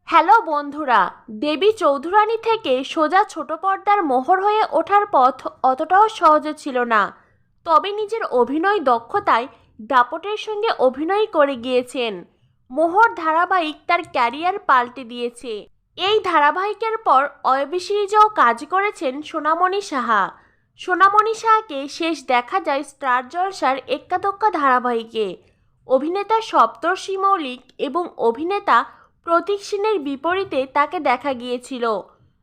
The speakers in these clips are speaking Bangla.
হ্যালো বন্ধুরা, দেবী চৌধুরানী থেকে সোজা ছোট পর্দার মোহর হয়ে ওঠার পথ অতটাও সহজে ছিল না। তবে নিজের অভিনয় দক্ষতায় দাপটের সঙ্গে অভিনয় করে গিয়েছেন। মোহর ধারাবাহিক তার ক্যারিয়ার পাল্টে দিয়েছে। এই ধারাবাহিকের পর অয়বী সিরিজেও কাজ করেছেন সোনামণি সাহা। সোনামণি সাহাকে শেষ দেখা যায় স্টার জলসার এক্কা দোক্কা ধারাবাহিকে। অভিনেতা সপ্তর্ষি মৌলিক এবং অভিনেতা প্রতীক সেনের বিপরীতে তাকে দেখা গিয়েছিল।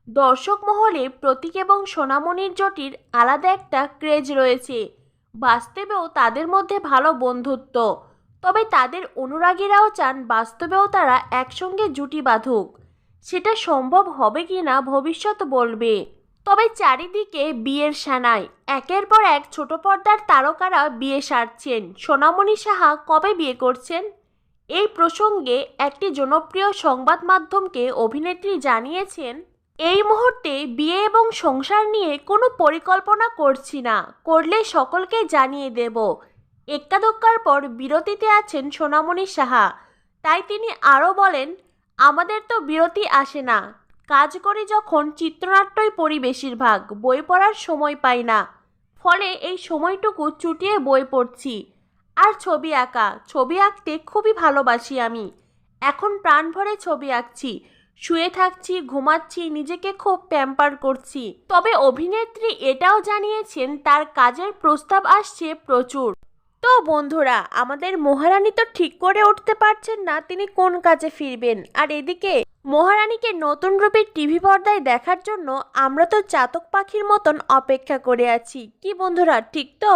দর্শক মহলে প্রতীক এবং সোনামণির জুটির আলাদা একটা ক্রেজ রয়েছে। বাস্তবেও তাদের মধ্যে ভালো বন্ধুত্ব। তবে তাদের অনুরাগীরাও চান বাস্তবেও তারা একসঙ্গে জুটি বাঁধুক। সেটা সম্ভব হবে কিনা ভবিষ্যৎ বলবে। তবে চারিদিকে বিয়ের সানাই, একের পর এক ছোট পর্দার তারকারা বিয়ে সারছেন। সোনামণি সাহা কবে বিয়ে করছেন? এই প্রসঙ্গে একটি জনপ্রিয় সংবাদ মাধ্যমকে অভিনেত্রী জানিয়েছেন, এই মুহূর্তে বিয়ে এবং সংসার নিয়ে কোনো পরিকল্পনা করছি না, করলে সকলকে জানিয়ে দেব। এক্কা দোক্কার পর বিরতিতে আছেন সোনামণি সাহা। তাই তিনি আরও বলেন, আমাদের তো বিরতি আসে না। কাজ করি যখন চিত্রনাট্যই পড়ি বেশিরভাগ, বই পড়ার সময় পাই না। ফলে এই সময়টুকু চুটিয়ে বই পড়ছি। আর ছবি আঁকতে খুবই ভালোবাসি আমি। এখন প্রাণ ভরে ছবি আঁকছি, শুয়ে থাকছি, ঘুমাচ্ছি, নিজেকে খুব প্যাম্পার করছি। তবে অভিনেত্রী এটাও জানিয়েছেন তার কাজের প্রস্তাব আসছে প্রচুর। তো বন্ধুরা, আমাদের মহারানী তো ঠিক করে উঠতে পারছেন না তিনি কোন কাজে ফিরবেন। আর এদিকে মহারানীকে নতুন রূপের টিভি পর্দায় দেখার জন্য আমরা তো চাতক পাখির মতন অপেক্ষা করে আছি। কি বন্ধুরা, ঠিক তো?